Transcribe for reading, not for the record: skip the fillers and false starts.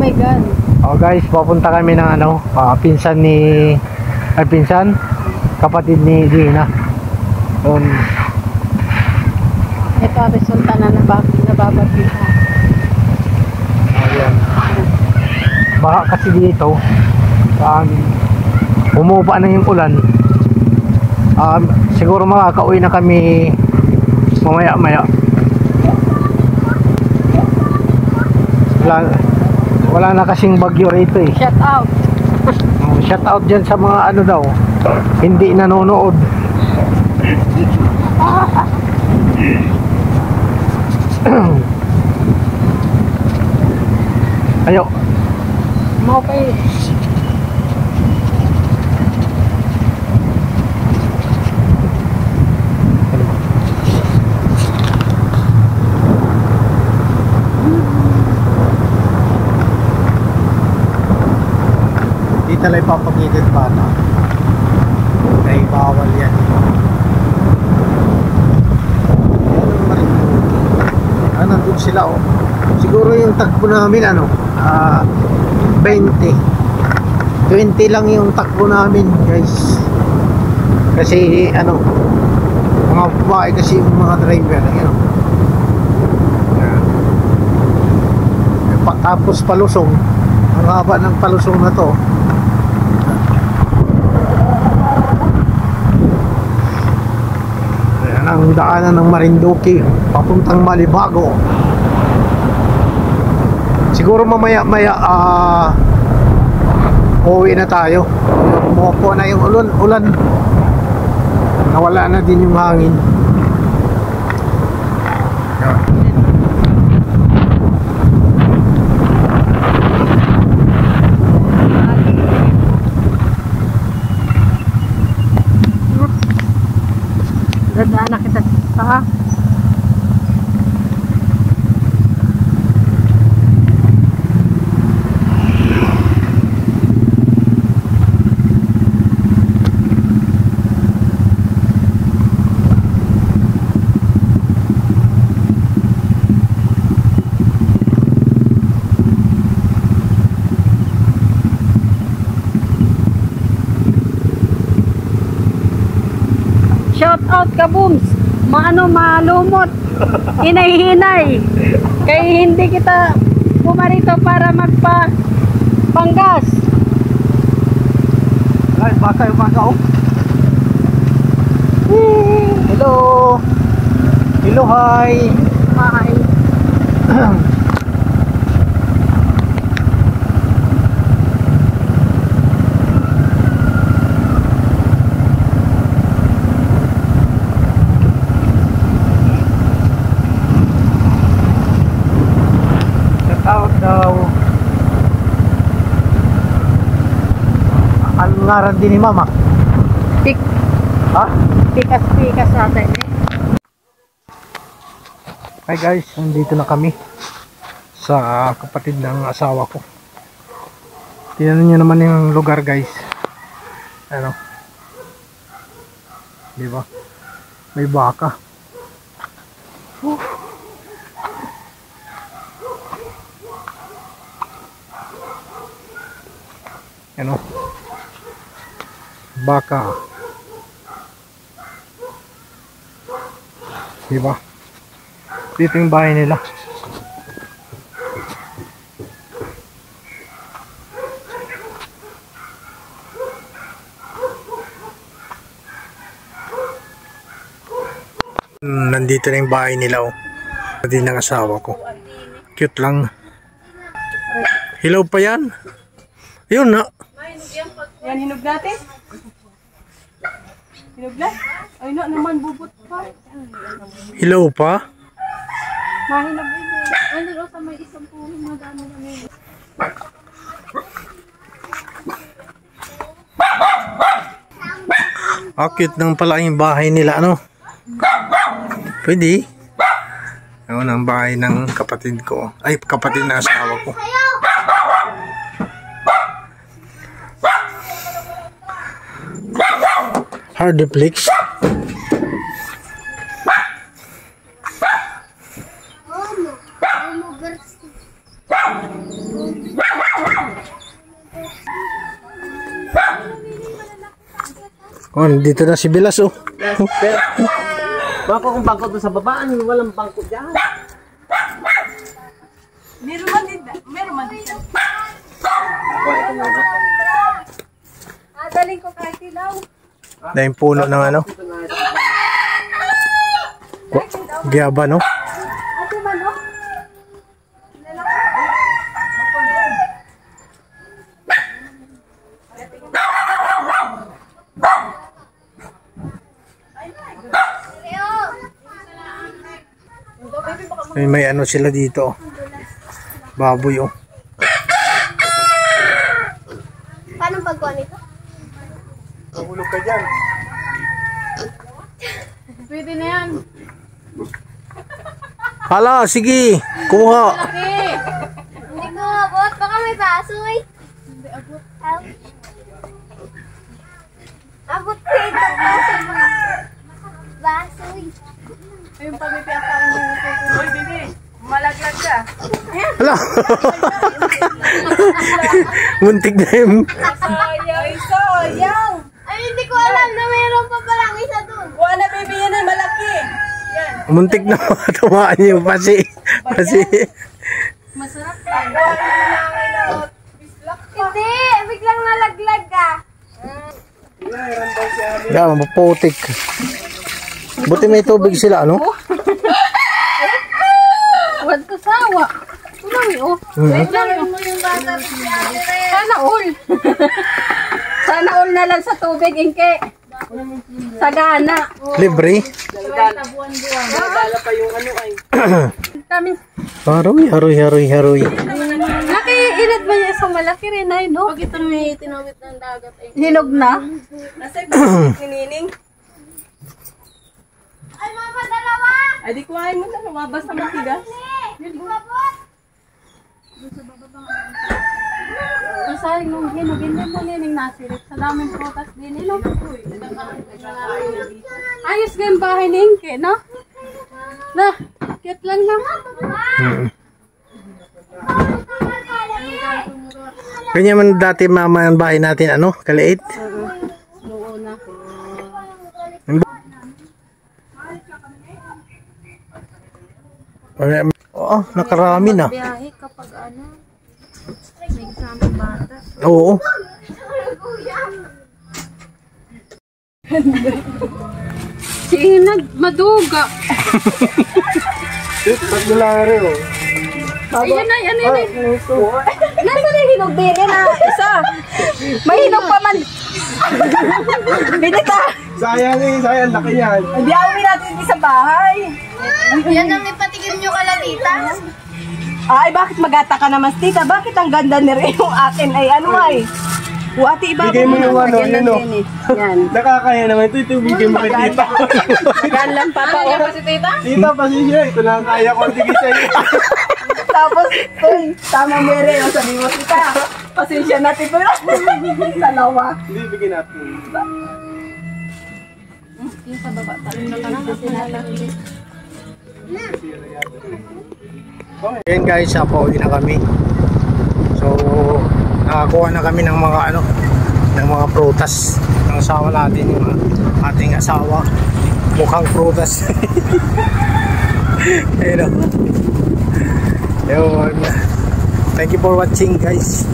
my God. Oh guys, papunta kami ng ano, pinsan, kapatid ni Gina. Ito ang resulta na nababagita. Ayan. Baka kasi dito, umupa na yung ulan. Siguro makakauwi na kami mamaya-maya. Wala na kasing bagyo rito eh. Shout out. Shout out dyan sa mga ano daw, hindi nanonood. Ayo. Mau kayo. Di talay papagilid pa na. Ay bawal yan. Nandun sila oh. Siguro yung takbo namin ano, 20 lang yung takbo namin guys. Kasi ano, mga babae kasi yung mga driver, you know. Tapos palusong, ang haba ng palusong na to. Ayan ang daanan ng Marinduque papuntang Malibago. Siguro mamaya-maya uuwi na tayo. Umupo na yung ulan. Nawala na din yung hangin. Dadaan na kita sa shout out ka booms, malumot, hinay-hinay, kaya hindi kita pumarito para magpanggas. Ay, baka yung mga oh. Hello. Hello, hi. Hi. Ang ngaran din ni mama? Pik. Ha? Pikas natin eh. Hi guys, nandito na kami sa kapatid ng asawa ko. Tingnan niyo naman yung lugar guys. Ano? Di ba? May baka. Ano? Baka. Diba? Dito yung bahay nila. Nandito na yung bahay nila oh. Din ng asawa ko. Cute lang. Hilaw pa yan. Yun na. Yan, hinog natin. Hinog na? Ay na, naman bubot pa. Hilaw pa? Mahinog hindi. Ano daw sa may isang puno na dami na nila. Cute nang pala yung bahay nila, ano? Pwede. Ayun ang bahay ng kapatid ko. Ay, kapatid na asawa ko. Hardiplex. Oh, dito na si Bilas oh. Yes, pero bako kung bangko doon sa baba, ano, walang bangko dyan. Meron man din. Meron man din. Daling ko kahit ilaw. Na yung puno ng ano. Giyaba no. Ate man, no? May ano sila dito. Baboy oh. Paano pagkuha nito? Mahulog ka dyan. Pwede na yan. Hala, sige. Kuha. Laki. Hindi ko abot. Baka may baso eh. Hindi abot. Abot ko ito. Baso eh. Ayun pa may pinakain mo. Uy, bibi. Malaglag ka. Hala. Muntik na yung... Ay, sayang. Ay, hindi ko alam na mayroon pa palang isa doon. Kuha na, baby. Yan ay malaki. Yan. Muntik na matumaan yung pasi. Masarap ka. Kuha na bislak pa. Hindi, biglang nalaglag ka. Yan, maputik. Buti may tubig sila, ano? Huwag ka sawa. Tuloy, oh. Wait lang. Mo yung bata si Ate Ren. Sana all. Sana all na lang sa tubig, Inke. Sagana. Libre. Nadala pa yung ano ay. Kami. Haroy. Nakiinit ba niya sa malaki rin ay, no? Pag ito may tinawit ng dagat eh. Hinog na. Nasa yung hinining. Ay, mama, dalawa! Ay, di kuhain mo na, lumabas na matigas. Hindi ko abot. Ang sayang nung hinog, hindi mo nining nasirit. Sa daming protas din, hinog. Ayos ka yung bahay ni Inke, no? Na, cute lang na. Ganyan man dati mama ang bahay natin, ano? Kaliit. Noon na. Oo, nakarami na. Biyahe kapag ano, may kasama bata. Oo. Sinag, maduga. Ayan na, yan na. Nasa na hinog din na isa. May hinog pa man. Binita. Sayang, laki yan. Hindi awin natin sa bahay. Yan ang ipatigil nyo kala tita. Ay, bakit magata ka naman, tita? Bakit ang ganda ni Ray yung akin ay ano ay? O ate, ibaba Bigay mo yung ano, Lagyan yun, ng din eh. Yan. Nakakaya naman ito bigay mo kay tita. Gan lang papa. Ano pa si tita? Tita, pasensya. Ito na ang kaya ko. Sige sa'yo. Tapos, uy, tama mo Ray. O sabi mo, tita. Pasensya natin ko lang. Dalawa. Hindi, bigyan natin. Yung sa baba, talong na ka na kasi natin. Ayan guys, pauwi na kami. So, nakakuha na kami ng mga ano, ng mga prutas ng asawa natin, yung ating asawa. Mukhang prutas. Ayun. Ayun. Thank you for watching guys.